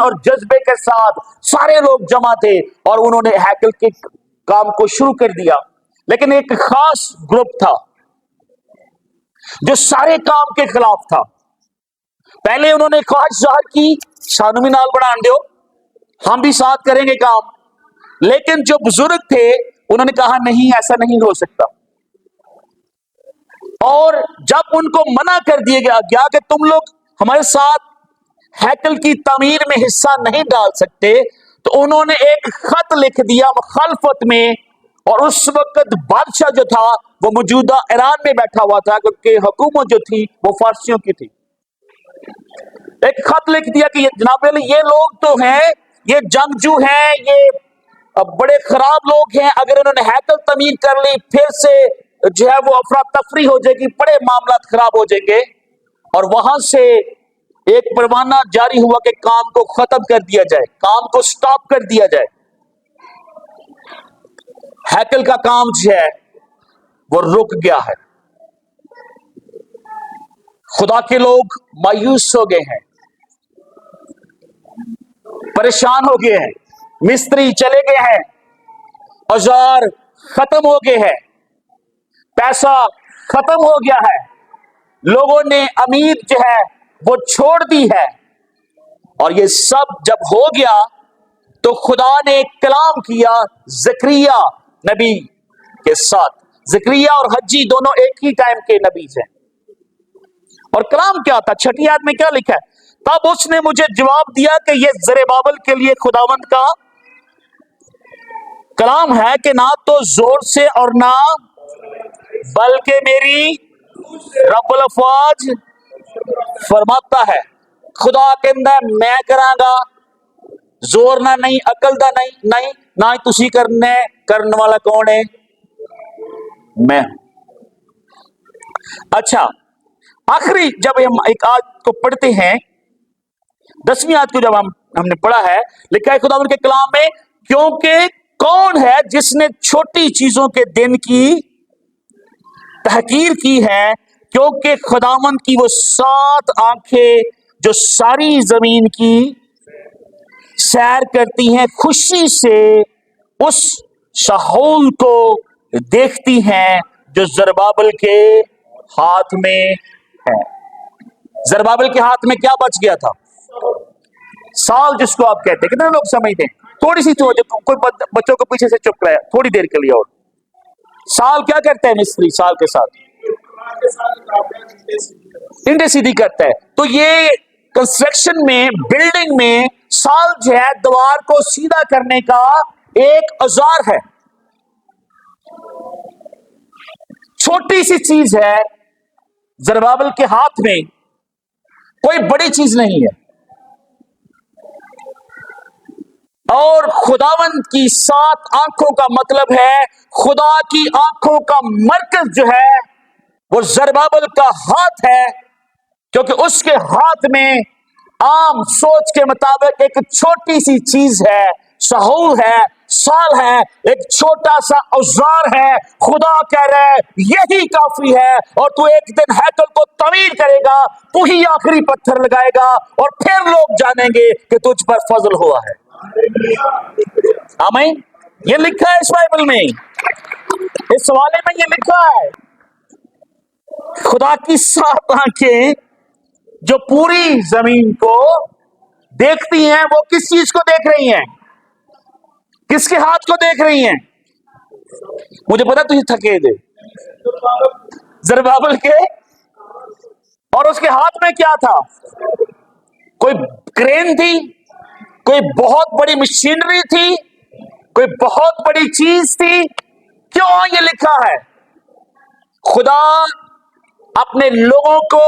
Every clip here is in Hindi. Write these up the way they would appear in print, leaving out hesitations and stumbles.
और जज्बे के साथ सारे लोग जमा थे और उन्होंने हैकल के काम को शुरू कर दिया। लेकिन एक खास ग्रुप था जो सारे काम के खिलाफ था। पहले उन्होंने ख्वाहिश जाहिर की, सानू भी नाल बढ़ा दो, हम भी साथ करेंगे काम। लेकिन जो बुजुर्ग थे उन्होंने कहा नहीं, ऐसा नहीं हो सकता। और जब उनको मना कर दिया गया कि तुम लोग हमारे साथ हैकल की तामीर में हिस्सा नहीं डाल सकते, तो उन्होंने एक खत लिख दिया मुखालफत में। और उस वक्त बादशाह जो था वो मौजूदा ईरान में बैठा हुआ था, क्योंकि हुकूमत जो थी वो फारसियों की थी। एक खत लिख दिया कि जनाब ये लोग तो हैं, ये जंगजू हैं, ये बड़े खराब लोग हैं। अगर उन्होंने हैकल तमीर कर ली फिर से जो है वो अफरा तफरी हो जाएगी, बड़े मामला खराब हो जाएंगे। और वहां से एक परवाना जारी हुआ कि काम को खत्म कर दिया जाए, काम को स्टॉप कर दिया जाए। हैकल का काम जो है वो रुक गया है। खुदा के लोग मायूस हो गए हैं, परेशान हो गए हैं, मिस्त्री चले गए हैं, औजार खत्म हो गए हैं, पैसा खत्म हो गया है, लोगों ने उम्मीद जो है वो छोड़ दी है। और ये सब जब हो गया तो खुदा ने कलाम किया जकरिया नबी के साथ। जकरिया और हज्जी दोनों एक ही टाइम के नबी हैं। और कलाम क्या था? छठी आयत में क्या लिखा है? तब उसने मुझे जवाब दिया कि ये जरुब्बाबिल के लिए खुदावंद का कलाम है कि ना तो जोर से और ना बल्कि मेरी रब्बुल अफवाज फरमाता है। खुदा कहता है मैं करांगा, जोर ना नहीं, अकल दा नहीं, नहीं ना ही तुसी करने वाला कौन है? मैं। अच्छा, आखिरी जब हम एक आयत को पढ़ते हैं, 10वीं आयत को जब हमने पढ़ा है, लिखा है खुदावंद के कलाम में, क्योंकि कौन है जिसने छोटी चीजों के दिन की तहकीर की है, क्योंकि खुदावंद की वो 7 आंखें जो सारी जमीन की सैर करती हैं, खुशी से उस शाहूल को देखती हैं जो जरुब्बाबिल के हाथ में है। जरुब्बाबिल के हाथ में क्या बच गया था? साल, जिसको आप कहते हैं। कितने लोग समझते हैं? थोड़ी सी कोई बच्चों को पीछे से चुप रहा है थोड़ी देर के लिए। और साल क्या करता है मिस्त्री? साल के साथ इंडे सीधी करता है। तो ये कंस्ट्रक्शन में, बिल्डिंग में साल जो है दीवार को सीधा करने का एक औजार है। छोटी सी चीज है जरुब्बाबिल के हाथ में, कोई बड़ी चीज नहीं है। और खुदावंद की 7 आंखों का मतलब है खुदा की आंखों का मरकज जो है वो जरुब्बाबिल का हाथ है, क्योंकि उसके हाथ में आम सोच के मुताबिक एक छोटी सी चीज है, शाहूल है, साल है, एक छोटा सा औजार है। खुदा कह रहा है यही काफी है, और तू एक दिन हैकल को तमीर करेगा, तू ही आखिरी पत्थर लगाएगा, और फिर लोग जानेंगे कि तुझ पर फजल हुआ है। आमीन। ये लिखा है इस बाइबल में, इस सवाले में ये लिखा है। खुदा की 7 आंखें जो पूरी जमीन को देखती हैं, वो किस चीज को देख रही हैं? किसके हाथ को देख रही हैं? मुझे पता तुझे थके दे, जरुब्बाबिल के। और उसके हाथ में क्या था? कोई क्रेन थी, कोई बहुत बड़ी मशीनरी थी, कोई बहुत बड़ी चीज थी। क्यों ये लिखा है? खुदा अपने लोगों को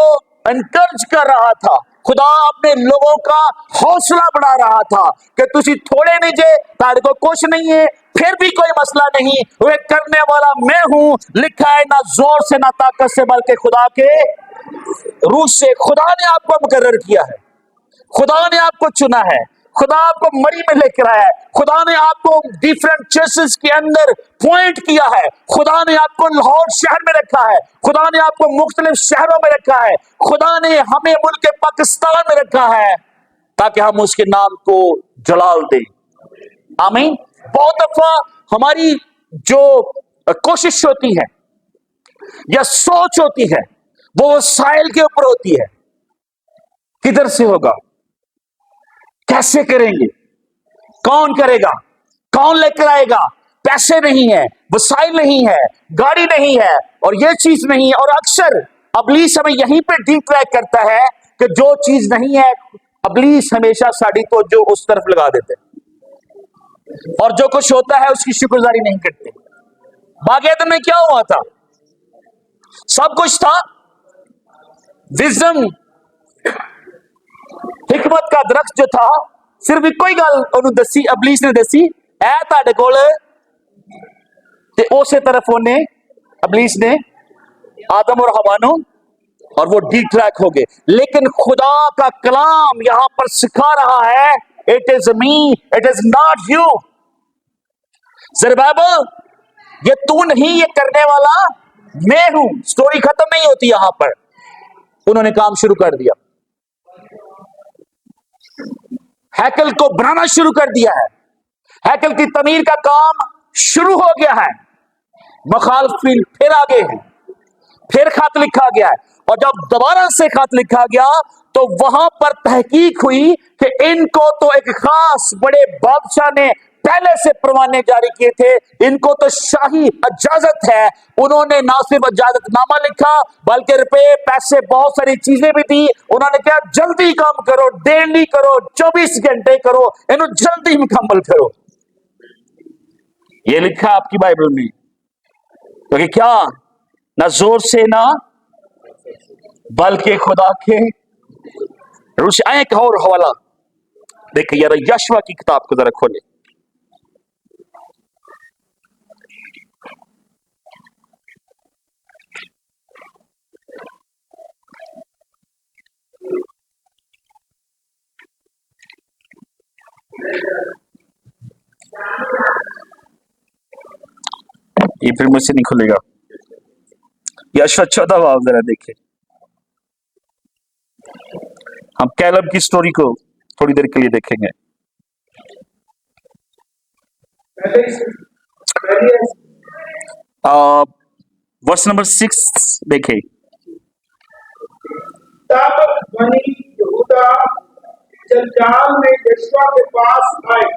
एनकरेज कर रहा था, खुदा अपने लोगों का हौसला बढ़ा रहा था कि तुसी थोड़े नहीं जे, तारे को कुछ नहीं है, फिर भी कोई मसला नहीं, वे करने वाला मैं हूं। लिखा है ना जोर से ना ताकत से, बल्कि खुदा के रूह से। खुदा ने आपको मुकर्रर किया है, खुदा ने आपको चुना है, खुदा आपको मरी में लेकर आया है, खुदा ने आपको डिफरेंट चर्चेस के अंदर पॉइंट किया है, खुदा ने आपको लाहौर शहर में रखा है, खुदा ने आपको मुख्तलिफ शहरों में रखा है, खुदा ने हमें मुल्क पाकिस्तान में रखा है। ताकि हम उसके नाम को जलाल दें। आमीन। बहुत दफा हमारी जो कोशिश होती है या सोच होती है वो वसाइल के ऊपर होती है। किधर से होगा, कैसे करेंगे, कौन करेगा, कौन लेकर आएगा, पैसे नहीं है, वसाइल नहीं है, गाड़ी नहीं है और ये चीज नहीं है। और अक्सर अबलीस हमें यहीं पे डीप ट्रैक करता है कि जो चीज नहीं है अबलीस हमेशा साड़ी तो जो उस तरफ लगा देते और जो कुछ होता है उसकी शुक्रगुजारी नहीं करते। बागेदन में क्या हुआ था? सब कुछ था, विजडम हिकमत का दरख्त जो था, सिर्फ एक कोई गल उन्होंने दसी, अबलीस ने दसी, ऐ ताड़े कोल ते उसे तरफ उन्हें अबलीस ने आदम और हवा नो और वो डी ट्रैक हो गए। लेकिन खुदा का कलाम यहां पर सिखा रहा है, it is me, it is not you. Zerubbabel, ये तू नहीं, ये करने वाला मैं हूं। स्टोरी खत्म नहीं होती यहां पर। उन्होंने काम शुरू कर दिया, हैकल को बनाना शुरू कर दिया है, हैकल की तमीर का काम शुरू हो गया है। मुखालफिन फिर आगे हैं, फिर खत लिखा गया है और जब दोबारा से खत लिखा गया तो वहां पर तहकीक हुई कि इनको तो एक खास बड़े बादशाह ने पहले से परवाने जारी किए थे, इनको तो शाही इजाजत है। उन्होंने ना सिर्फ इजाजतनामा लिखा बल्कि रुपए पैसे बहुत सारी चीजें भी दी। उन्होंने कहा जल्दी काम करो, देर नहीं करो, 24 घंटे करो, इन्हों जल्दी मुकम्मल करो। ये लिखा आपकी बाइबल में, क्योंकि क्या ना जोर से ना बल्कि खुदा के रूश। आए एक और हवाला देखिए यार, यशवा की किताब को जरा खोले। ये फिर मुझसे नहीं खुलेगा। यशवा 14 बाब जरा देखिए। हम कैलब की स्टोरी को थोड़ी देर के लिए देखेंगे। वर्स नंबर 6 देखे। तब बनी यहूदा जंजाल में यशवा के पास आए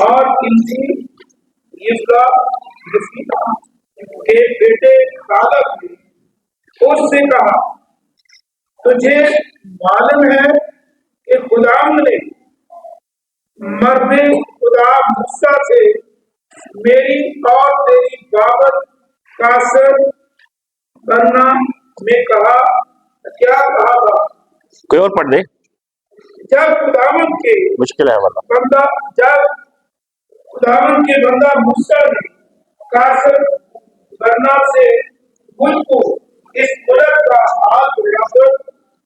और इनकी यिफ्ता के बेटे कालब ने उससे कहा, तुझे मालूम है कि खुदाम ने मर्दे खुदा मूसा से मेरी और तेरी बाबत कासर करना में कहा, क्या कहा था? कोई और पढ़ दे। जब खुदावन के मुश्किल है वाला बंदा जब खुदावन के बंदा मूसा ने कासर करना से मुझको इस मुल्क का हाल बराबर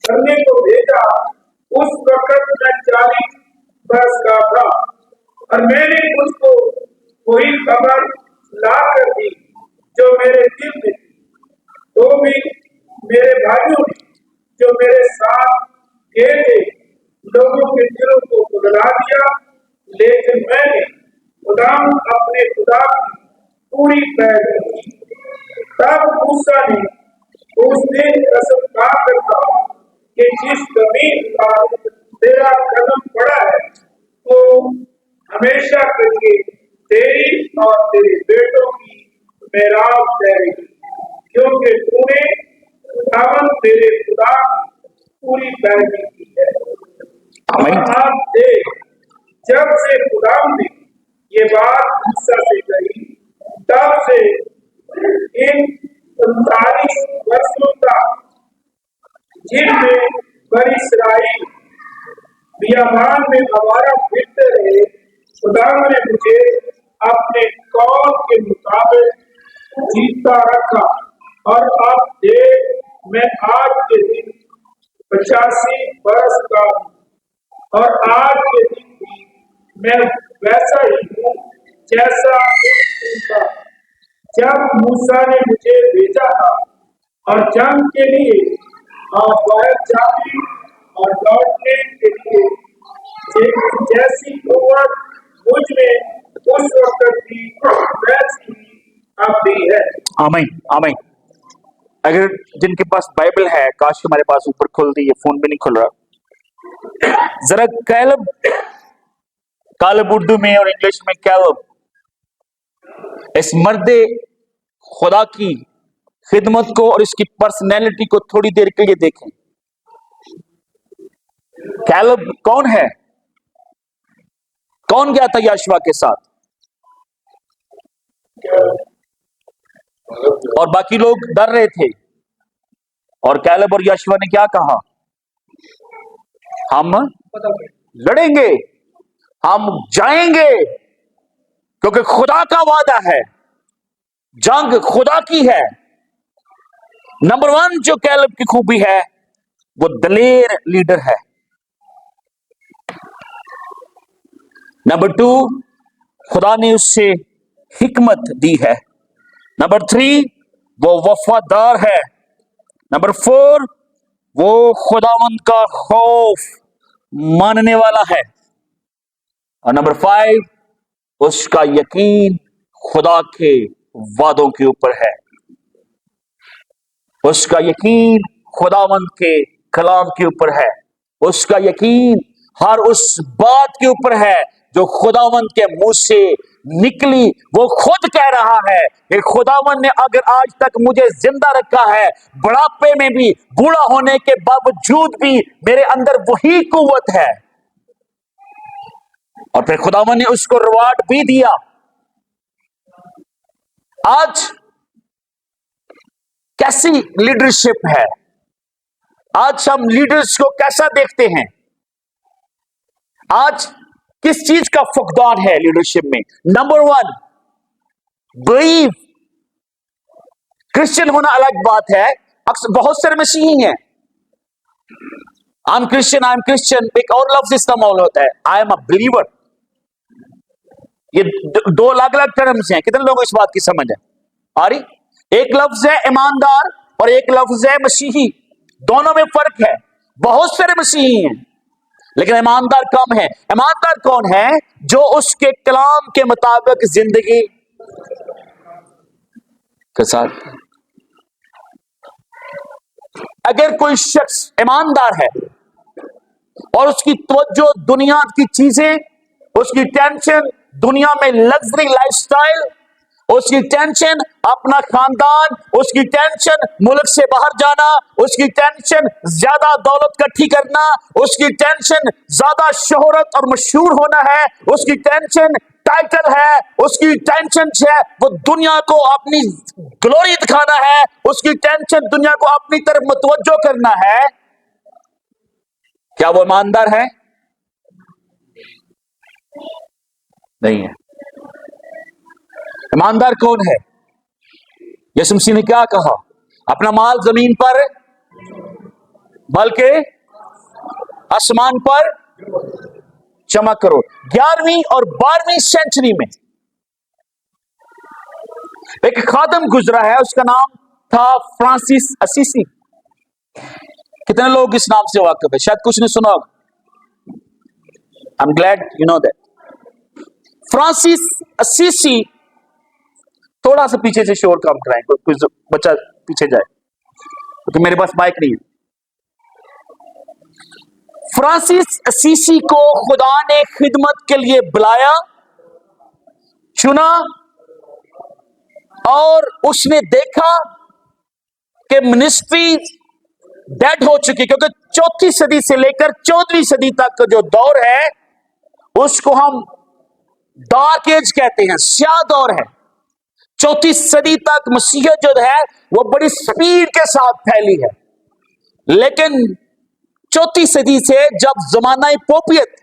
करने को भेजा, उस वक्त मैं 40 बरस का था और मैंने उसको कोई खबर ला कर दी जो मेरे दिल में थी। तो भी मेरे भाइयों ने जो मेरे साथ गए थे लोगों के दिलों को बदला दिया, लेकिन मैंने खुदाम अपने खुदा की पूरी पैरवी की। तब मूसा ने उस दिन कसम खाकर कहा कि जिस जमीन पर तेरा कदम पड़ा है तो हमेशा के लिए तेरी और तेरे बेटों की मेराब रहेगी, क्योंकि तूने खुदावन तेरे खुदा की पूरी पैरवी की है। आप देख, जब से खुदावन ने ये बात मूसा से कही, तब से इन 39 वर्षों तक जिनमें बनी इसराइल बियाबान में आवारा फिरते रहे, खुदावन ने मुझे अपने कौल के मुताबिक जीता रखा। और अब देख, मैं आज के दिन 85 बरस का हूँ और आज के दिन भी मैं वैसा ही हूँ जैसा उस दिन था जब मूसा ने मुझे भेजा था। और जंग के लिए और बाहर जाने और लौटने के लिए जैसी कुवत मुझ में उस वक्त थी वैसी ही अब भी है। आमीन आमीन। अगर जिनके पास बाइबल है, काश हमारे पास ऊपर खुल दी, ये फोन भी नहीं खुल रहा। जरा कैलब, कालब उर्दू में और इंग्लिश में कैलब, इस मर्दे खुदा की खिदमत को और इसकी पर्सनैलिटी को थोड़ी देर के लिए देखें। कैलब कौन है? कौन गया था यहोशुआ के साथ? और बाकी लोग डर रहे थे, और कैलब और यहोशुआ ने क्या कहा? हम लड़ेंगे, हम जाएंगे, क्योंकि खुदा का वादा है, जंग खुदा की है। नंबर वन जो कैलब की खूबी है, वो दलेर लीडर है। नंबर टू, खुदा ने उससे हिकमत दी है। नंबर थ्री, वो वफादार है। नंबर फोर, वो खुदावंद का खौफ मानने वाला है। और नंबर फाइव, उसका यकीन खुदा के वादों के ऊपर है। उसका यकीन खुदावंद के कलाम के ऊपर है। उसका यकीन हर उस बात के ऊपर है जो खुदावंद के मुंह से निकली। वो खुद कह रहा है कि खुदावंद ने अगर आज तक मुझे जिंदा रखा है, बुढ़ापे में भी, बूढ़ा होने के बावजूद भी मेरे अंदर वही कुव्वत है। और फिर खुदावंद ने उसको रिवार्ड भी दिया। आज कैसी लीडरशिप है? आज हम लीडर्स को कैसा देखते हैं? आज किस चीज का फुकदान है लीडरशिप में? Number one, believe. क्रिश्चियन होना अलग बात है। अक्सर बहुत सारे मसीही हैं, आई एम क्रिश्चियन, एक और लफ्ज इस्तेमाल होता है, आई एम अ बिलीवर। ये दो अलग अलग टर्म्स हैं। कितने लोगों को इस बात की समझ है आ रही? एक लफ्ज है ईमानदार और एक लफ्ज है मसीही। दोनों में फर्क है। बहुत सारे मसीही हैं, लेकिन ईमानदार कम है। ईमानदार कौन है? जो उसके कलाम के मुताबिक जिंदगी के साथ। अगर कोई शख्स ईमानदार है और उसकी तवज्जो दुनिया की चीजें, उसकी टेंशन दुनिया में लग्जरी लाइफस्टाइल, उसकी टेंशन अपना खानदान, उसकी टेंशन मुल्क से बाहर जाना, उसकी टेंशन ज्यादा दौलत इकट्ठी करना, उसकी टेंशन ज्यादा शोहरत और मशहूर होना है, उसकी टेंशन टाइटल है, उसकी टेंशन है वो दुनिया को अपनी ग्लोरी दिखाना है, उसकी टेंशन दुनिया को अपनी तरफ मुतवज्जो करना है। क्या वो ईमानदार है? नहीं है। ईमानदार कौन है? यीशु मसीह ने क्या कहा? अपना माल जमीन पर बल्कि आसमान पर जमा करो। 11वीं और 12वीं सेंचुरी में एक खादम गुजरा है, उसका नाम था फ्रांसिस असीसी। कितने लोग इस नाम से वाकिफ है? शायद कुछ ने सुना होगा। I am glad you know that. Francis Assisi, थोड़ा सा पीछे से शोर कम कराएं, कोई बच्चा पीछे जाए, क्योंकि मेरे पास माइक नहीं है। फ्रांसिस असीसी को खुदा ने खिदमत के लिए बुलाया, चुना, और उसने देखा कि मिनिस्ट्री डेड हो चुकी, क्योंकि 4वीं सदी से लेकर 14वीं सदी तक का जो दौर है उसको हम डार्क एज कहते हैं, स्याह दौर है। 34 सदी तक मसीहत जो है वो बड़ी स्पीड के साथ फैली है, लेकिन 34 सदी से जब जमाना पोपियत,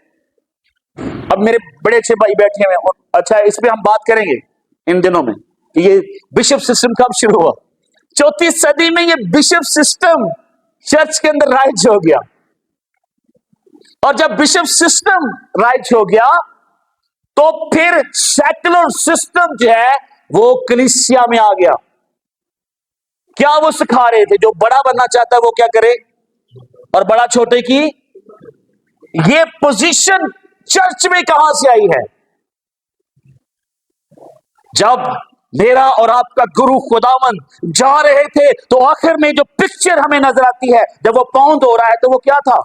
अब मेरे बड़े अच्छे भाई बैठे हुए हैं, अच्छा इस पे हम बात करेंगे इन दिनों में कि ये बिशप सिस्टम कब शुरू हुआ। 34 सदी में ये बिशप सिस्टम चर्च के अंदर राइज हो गया, और जब बिशप सिस्टम राइज हो गया तो फिर सेकुलर सिस्टम जो है वो कलीसिया में आ गया। क्या वो सिखा रहे थे? जो बड़ा बनना चाहता है वो क्या करे, और बड़ा छोटे की ये पोजीशन चर्च में कहां से आई है? जब मेरा और आपका गुरु खुदावन जा रहे थे तो आखिर में जो पिक्चर हमें नजर आती है, जब वो पाउंड हो रहा है तो वो क्या था?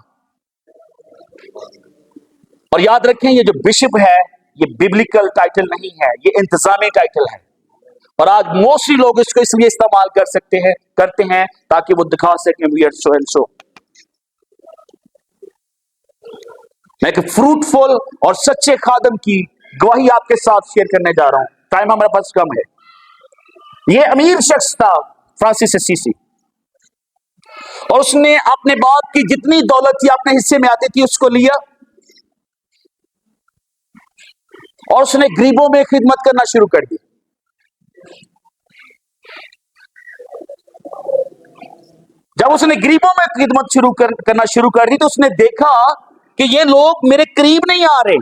और याद रखें, ये जो बिशप है ये बिब्लिकल टाइटल नहीं है, ये इंतजामी टाइटल है। और आज मोस्टली लोग इसको इसलिए इस्तेमाल करते हैं ताकि वो दिखा सकें we are so and so. मैं एक फ्रूटफुल और सच्चे खादम की गवाही आपके साथ शेयर करने जा रहा हूं। टाइम हमारे पास कम है। ये अमीर शख्स था फ्रांसिस असीसी, और उसने अपने बाप की जितनी दौलत थी अपने हिस्से में आती थी उसको लिया, और उसने गरीबों में खिदमत करना शुरू कर दी। जब उसने गरीबों में खिदमत करना शुरू कर दी तो उसने देखा कि ये लोग मेरे करीब नहीं आ रहे,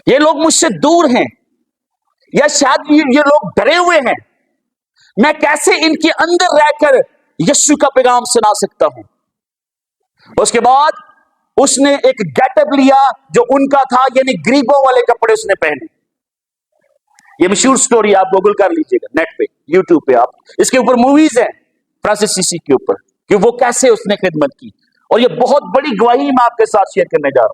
ये लोग मुझसे दूर हैं, या शायद ये लोग डरे हुए हैं। मैं कैसे इनके अंदर रहकर यीशु का पैगाम सुना सकता हूं? उसके बाद उसने एक गेटअप लिया जो उनका था, यानी गरीबों वाले कपड़े उसने पहने। ये मशहूर स्टोरी आप गूगल कर लीजिएगा नेट पे, यूट्यूब पे, आप इसके ऊपर मूवीज हैं फ्रांसिस असीसी के ऊपर कि वो कैसे उसने खिदमत की। और ये बहुत बड़ी गवाही मैं आपके साथ शेयर करने जा रहा हूं।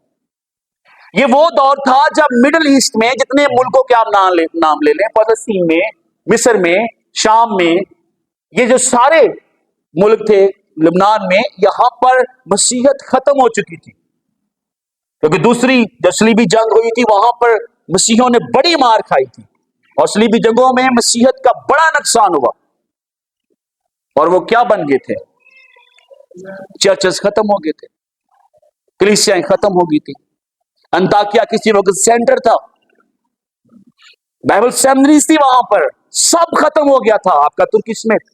ये वो दौर था जब मिडिल ईस्ट में जितने मुल्कों के आप नाम ले लें, फलस्तीन में, मिस्र में, शाम में, ये जो सारे मुल्क थे, लबनान में, यहां पर मसीहत खत्म हो चुकी थी, क्योंकि दूसरी जो सलीबी जंग हुई थी वहां पर मसीहों ने बड़ी मार खाई थी, और सलीबी जंगों में मसीहत का बड़ा नुकसान हुआ। और वो क्या बन गए थे? चर्चेस खत्म हो गए थे, कलीसियाएं खत्म हो गई थी। अंताकिया किसी वक्त सेंटर था, बाइबल सेमिनरीज थी वहां पर, सब खत्म हो गया था। आपका तुर्की स्मिथ,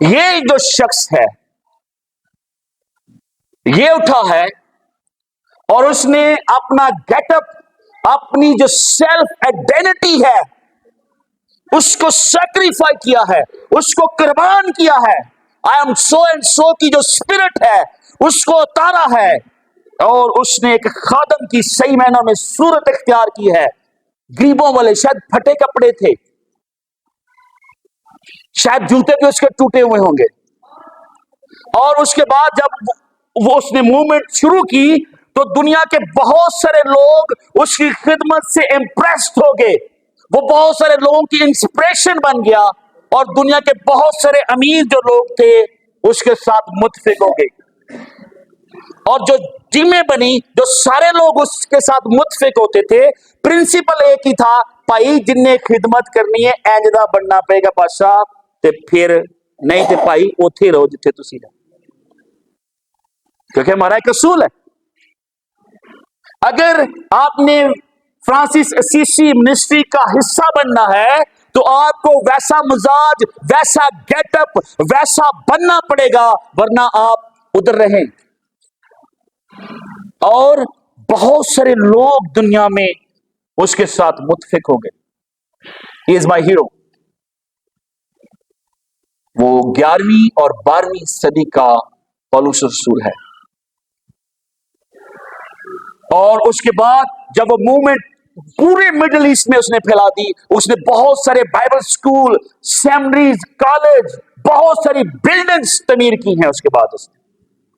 ये जो शख्स है, ये उठा है और उसने अपना गेटअप, अपनी जो सेल्फ आइडेंटिटी है, उसको सैक्रिफाई किया है, उसको कुर्बान किया है। आई एम सो एंड सो की जो स्पिरिट है उसको उतारा है, और उसने एक खादम की सही मायनों में सूरत इख्तियार की है। गरीबों वाले, शायद फटे कपड़े थे, शायद जूते भी उसके टूटे हुए होंगे। और उसके बाद जब वो उसने मूवमेंट शुरू की तो दुनिया के बहुत सारे लोग उसकी खिदमत से इंप्रेस्ड हो गए। वो बहुत सारे लोगों की इंस्पिरेशन बन गया, और दुनिया के बहुत सारे अमीर जो लोग थे उसके साथ मुत्फिक हो गए। और जो टीमें बनी, जो सारे लोग उसके साथ मुत्फिक होते थे, प्रिंसिपल एक ही था, भाई जिन्हें खिदमत करनी है एंजदा बनना पड़ेगा बादशाह, ते फिर नहीं ते भाई उथे रहो जिथे तुसी रहो, क्योंकि हमारा एक असूल है। अगर आपने फ्रांसिस असीसी मिनिस्ट्री का हिस्सा बनना है तो आपको वैसा मिजाज, वैसा गेटअप, वैसा बनना पड़ेगा, वरना आप उधर रहें। और बहुत सारे लोग दुनिया में उसके साथ मुत्फिक हो गए। He is my hero. वो 11वीं और 12वीं सदी का पौलुस रसूल है। और उसके बाद जब वो मूवमेंट पूरे मिडिल ईस्ट में उसने फैला दी, उसने बहुत सारे बाइबल स्कूल, सेमिनरीज, कॉलेज, बहुत सारी बिल्डिंग्स तमीर की हैं उसके बाद उसने,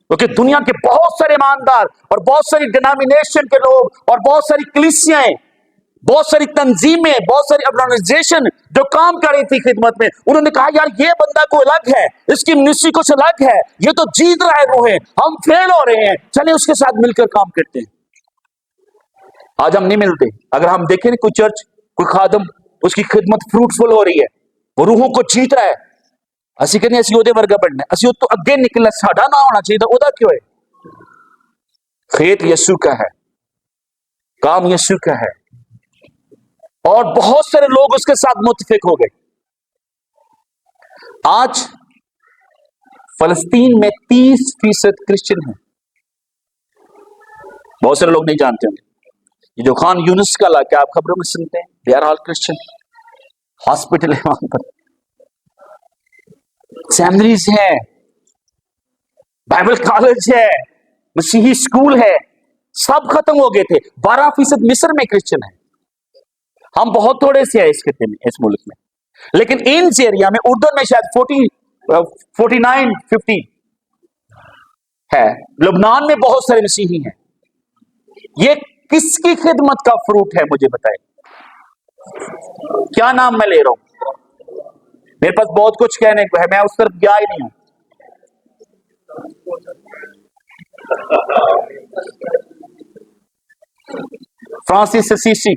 क्योंकि दुनिया के बहुत सारे ईमानदार और बहुत सारी डिनोमिनेशन के लोग और बहुत सारी कलीसियाएं, बहुत सारी तंजीमें, बहुत सारी ऑर्गेनाइजेशन जो काम कर रही थी खिदमत में, उन्होंने कहा यार ये बंदा कोई अलग है, इसकी मिनिस्ट्री कुछ अलग है, ये तो जीत रहा है रूहें, हम फेल हो रहे हैं, चलिए उसके साथ मिलकर काम करते हैं। आज हम नहीं मिलते। अगर हम देखें ना, कोई चर्च, कोई खादम, उसकी खिदमत फ्रूटफुल हो रही है, वो रूहों को जीत रहा है, असि कहने असि ओदे वर्गा बनना, असि तो अगे निकलना, साडा ना होना चाहिए, ओदा क्यों है? खेत यीशु का है, काम यीशु का है, और बहुत सारे लोग उसके साथ मुत्फिक हो गए। आज फलस्तीन में 30% क्रिश्चियन हैं। बहुत सारे लोग नहीं जानते होंगे, ये जो खान यूनुस का इलाका आप खबरों में सुनते हैं, they are all Christian. Hospital है वहां पर, सेमिनरीज हैं, बाइबल कॉलेज है, मसीही स्कूल है, सब खत्म हो गए थे। 12% मिस्र में क्रिश्चियन है। हम बहुत थोड़े से हैं इस खिते में, इस मुल्क में। लेकिन इन एरिया में, उर्दू में शायद 49, 50 है। लुबनान में बहुत सारे मसीही हैं। ये किसकी खिदमत का फ्रूट है, मुझे बताएं। क्या नाम मैं ले रहा हूं? मेरे पास बहुत कुछ कहने को है, मैं उस तरफ गया ही नहीं हूं। फ्रांसिस असीसी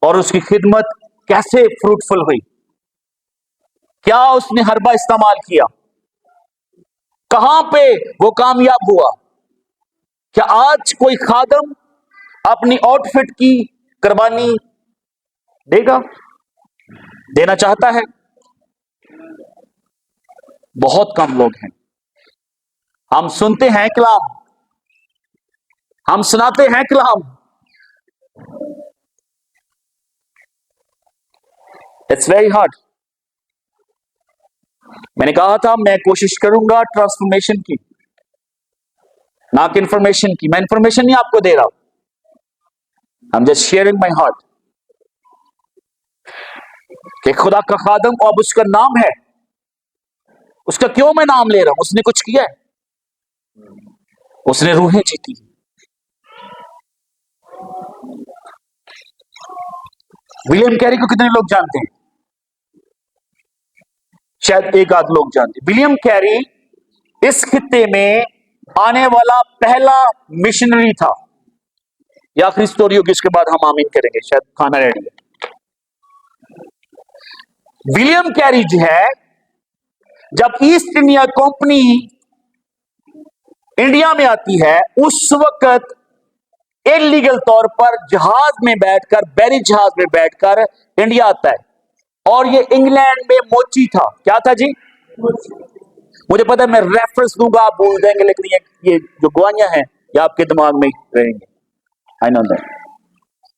और उसकी खिदमत कैसे फ्रूटफुल हुई, क्या उसने हरबा इस्तेमाल किया, कहां पे वो कामयाब हुआ। क्या आज कोई खादम अपनी आउटफिट की कुर्बानी देगा, देना चाहता है? बहुत कम लोग हैं। हम सुनते हैं कलाम, हम सुनाते हैं कलाम, इट्स वेरी हार्ड। मैंने कहा था मैं कोशिश करूंगा ट्रांसफॉर्मेशन की, ना कि इंफॉर्मेशन की। मैं इंफॉर्मेशन नहीं आपको दे रहा, I am just sharing my heart कि खुदा का खादम, और उसका नाम है, उसका क्यों मैं नाम ले रहा हूं? उसने कुछ किया है, उसने रूहें जीती। विलियम कैरी को कितने लोग जानते हैं? शायद एक आध लोग जानते हैं। विलियम कैरी इस खित्ते में आने वाला पहला मिशनरी था। या आखिरी स्टोरी होगी, उसके बाद हम आमीन करेंगे, शायद खाना रेडी है। विलियम कैरी जो है, जब ईस्ट इंडिया कंपनी इंडिया में आती है, उस वक्त इलीगल तौर पर जहाज में बैठकर, बैरी जहाज में बैठकर इंडिया आता है। और ये इंग्लैंड में मोची था। क्या था जी? मुझे पता है मैं रेफरेंस दूंगा, आप भूल जाएंगे, लेकिन ये जो गवाहियां हैं ये आपके दिमाग में रहेंगे। I know that.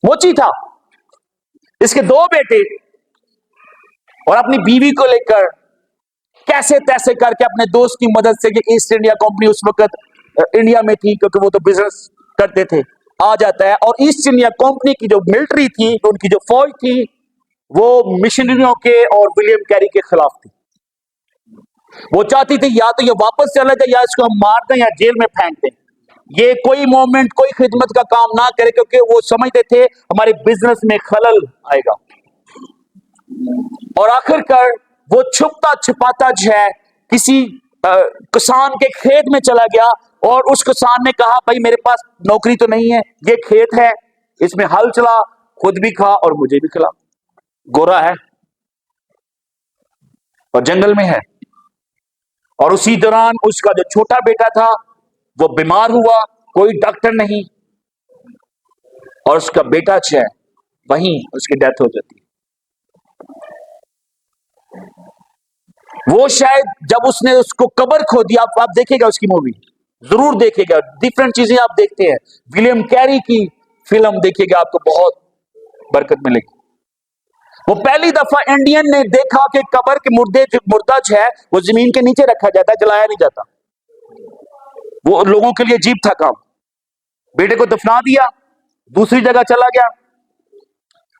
मोची था। इसके 2 बेटे, और अपनी बीवी को लेकर कैसे तैसे करके अपने दोस्त की मदद से, कि ईस्ट इंडिया कंपनी उस वक्त इंडिया में थी, क्योंकि वो तो बिजनेस करते थे, आ जाता है। और ईस्ट इंडिया कंपनी की जो मिलिट्री थी, उनकी जो फौज थी, वो मिशनरियों के और विलियम कैरी के खिलाफ थी। वो चाहती थी या तो ये वापस चला जाए, या इसको हम मार दें, या जेल में फेंक दें। ये कोई मूवमेंट, कोई खिदमत का काम ना करे, क्योंकि वो समझते थे हमारे बिजनेस में खलल आएगा। और आखिरकार वो छुपता छिपाता जो है किसी किसान के खेत में चला गया, और उस किसान ने कहा, भाई मेरे पास नौकरी तो नहीं है, ये खेत है, इसमें हल चला, खुद भी खा और मुझे भी खिला। गोरा है और जंगल में है। और उसी दौरान उसका जो छोटा बेटा था वो बीमार हुआ, कोई डॉक्टर नहीं, और उसका बेटा जो है वहीं उसकी डेथ हो जाती है। वो शायद जब उसने उसको कब्र खो दिया, आप देखिएगा उसकी मूवी, जरूर देखिएगा, डिफरेंट चीजें आप देखते हैं। विलियम कैरी की फिल्म देखिएगा, आपको बहुत बरकत मिलेगी। वो पहली दफा इंडियन ने देखा कि कब्र के मुर्दा जो है वो जमीन के नीचे रखा जाता है, जलाया नहीं जाता। वो लोगों के लिए अजीब था काम। बेटे को दफना दिया, दूसरी जगह चला गया,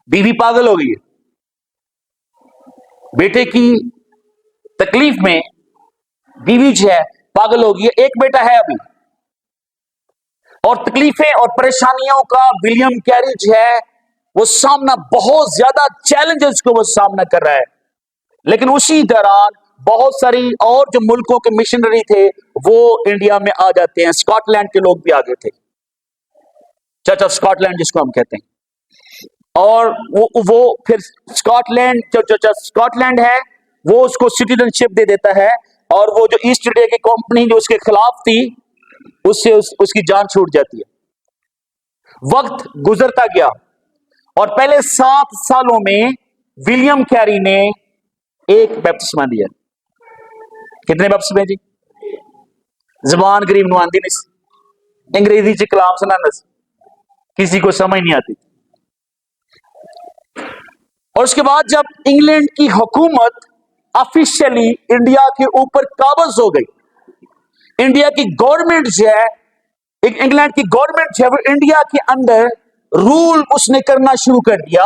बीवी पागल हो गई, बेटे की तकलीफ में बीवी जो है पागल हो गई है। एक बेटा है अभी, और तकलीफें और परेशानियों का विलियम कैरी जो है वो सामना, बहुत ज्यादा चैलेंजेस को वो सामना कर रहा है। लेकिन उसी दौरान बहुत सारी और जो मुल्कों के मिशनरी थे वो इंडिया में आ जाते हैं। स्कॉटलैंड के लोग भी आ गए थे, चर्च ऑफ स्कॉटलैंड जिसको हम कहते हैं। और वो फिर स्कॉटलैंड, जो स्कॉटलैंड है, वो उसको सिटीजनशिप दे देता है, और वो जो ईस्ट इंडिया की कंपनी जो उसके खिलाफ थी, उससे उसकी जान छूट जाती है। वक्त गुजरता गया, और पहले 7 सालों में विलियम कैरी ने एक बपतिस्मा दिया। कितने बपतिस्मे जी? जबान गरीब नु आंदी नहीं, अंग्रेजी च कलाम सुनाना किसी को समझ नहीं आती। और उसके बाद जब इंग्लैंड की हुकूमत ऑफिशियली इंडिया के ऊपर काबज हो गई, इंडिया की गवर्नमेंट जो है, इंग्लैंड की गवर्नमेंट जो है, वो इंडिया के अंदर रूल उसने करना शुरू कर दिया।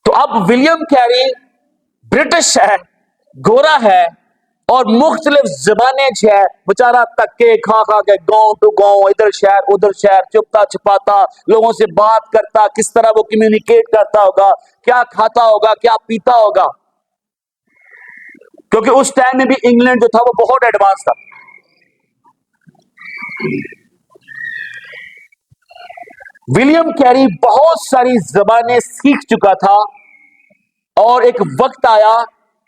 तो अब विलियम कैरी ब्रिटिश है, गोरा है, और मुख्तलिफ जबानें जो है, बेचारा तक्के खा खा के गांव टू गांव, इधर शहर उधर शहर, चुपता छिपाता लोगों से बात करता, किस तरह वो कम्युनिकेट करता होगा, क्या खाता होगा, क्या पीता होगा, क्योंकि उस टाइम में भी इंग्लैंड जो था वो बहुत एडवांस था। विलियम कैरी बहुत सारी जबानें सीख चुका था, और एक वक्त आया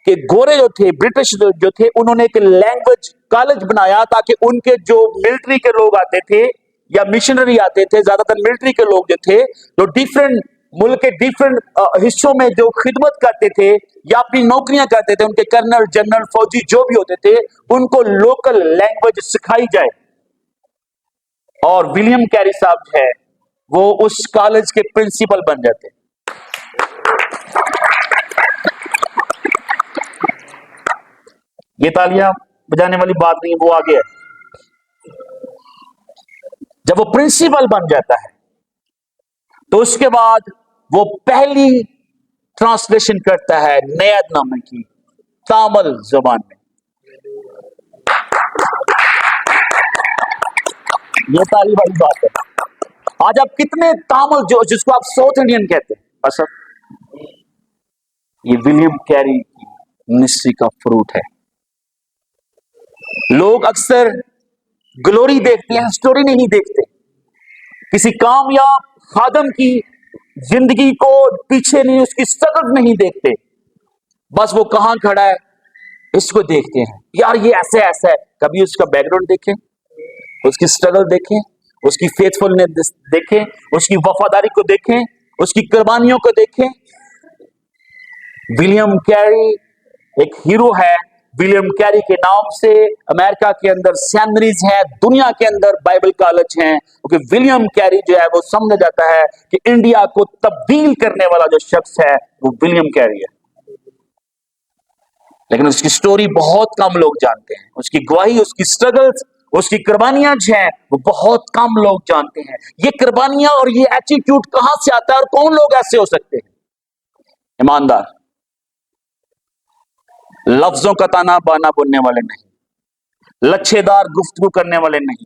कि गोरे जो थे, ब्रिटिश जो थे, उन्होंने एक लैंग्वेज कॉलेज बनाया ताकि उनके जो मिलिट्री के लोग आते थे या मिशनरी आते थे, ज्यादातर मिलिट्री के लोग जो थे, जो डिफरेंट मुल्क के डिफरेंट हिस्सों में जो खिदमत करते थे या अपनी नौकरियां करते थे, उनके कर्नल जनरल फौजी जो भी होते थे, उनको लोकल लैंग्वेज सिखाई जाए। और विलियम कैरी साहब जो है वो उस कॉलेज के प्रिंसिपल बन जाते। ये तालियां बजाने वाली बात नहीं, वो आगे है। जब वो प्रिंसिपल बन जाता है तो उसके बाद वो पहली ट्रांसलेशन करता है नयदनामे की तामिल जबान में। ये ताली वाली बात है। आज आप कितने तामिल, जो जिसको आप साउथ इंडियन कहते हैं, असर ये विलियम कैरी की मिनिस्ट्री का फ्रूट है। लोग अक्सर ग्लोरी देखते हैं, स्टोरी नहीं देखते। किसी कामयाब खादम की जिंदगी को पीछे नहीं, उसकी स्ट्रगल नहीं देखते, बस वो कहां खड़ा है इसको देखते हैं। यार ये ऐसे ऐसा है, कभी उसका बैकग्राउंड देखें, उसकी स्ट्रगल देखें, उसकी फेथफुलनेस देखें, उसकी वफादारी को देखें, उसकी कुर्बानियों को देखें। विलियम कैरी एक हीरो है। विलियम कैरी के नाम से अमेरिका के अंदर सेमिनरीज हैं, दुनिया के अंदर बाइबल कॉलेज हैं, क्योंकि विलियम कैरी जो है वो समझा जाता है कि इंडिया को तब्दील करने वाला जो शख्स है वो विलियम कैरी है। लेकिन उसकी स्टोरी बहुत कम लोग जानते हैं, उसकी गवाही, उसकी स्ट्रगल्स, उसकी कुर्बानियां जो हैं वो बहुत कम लोग जानते हैं। ये कुर्बानियां और ये एटीट्यूड कहां से आता है, और कौन लोग ऐसे हो सकते हैं? ईमानदार, लफ्जों का ताना बाना बोलने वाले नहीं, लच्छेदार गुफ्तगू करने वाले नहीं,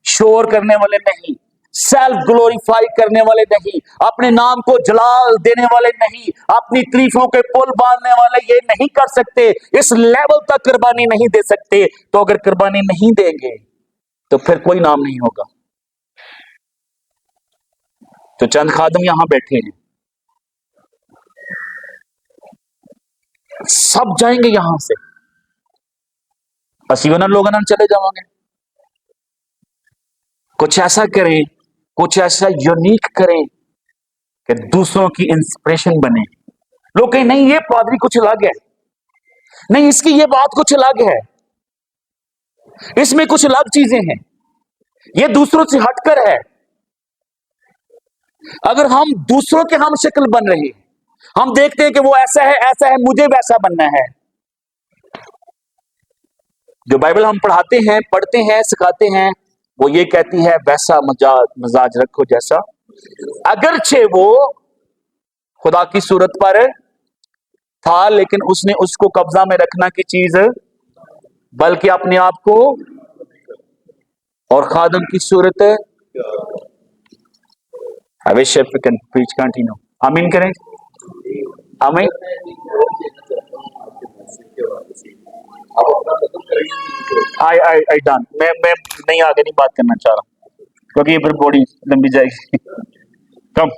शोर करने वाले नहीं, सेल्फ ग्लोरीफाई करने वाले नहीं, अपने नाम को जलाल देने वाले नहीं, अपनी तारीफों के पुल बांधने वाले ये नहीं कर सकते, इस लेवल तक कुर्बानी नहीं दे सकते। तो अगर कुर्बानी नहीं देंगे तो फिर कोई नाम नहीं होगा। तो चंद खादम यहां बैठे हैं, सब जाएंगे यहां से, असीवना लोग चले जाओगे। कुछ ऐसा करें, कुछ ऐसा यूनिक करें कि दूसरों की इंस्पिरेशन बने। लोग कहें नहीं ये पादरी कुछ अलग है, नहीं इसकी ये बात कुछ अलग है, इसमें कुछ अलग चीजें हैं, ये दूसरों से हटकर है। अगर हम दूसरों के हम शक्ल बन रहे हैं, हम देखते हैं कि वो ऐसा है, मुझे वैसा बनना है। जो बाइबल हम पढ़ाते हैं, पढ़ते हैं, सिखाते हैं, वो ये कहती है वैसा मजाज रखो जैसा, अगरचे वो खुदा की सूरत पर था, लेकिन उसने उसको कब्जा में रखना की चीज बल्कि अपने आप को और खादम की सूरत। I wish if we can preach continue. आमीन करें, आमीन। I done. मैं नहीं आगे नहीं बात करना चाह रहा क्योंकि ये फिर बॉडी लंबी जाएगी। कम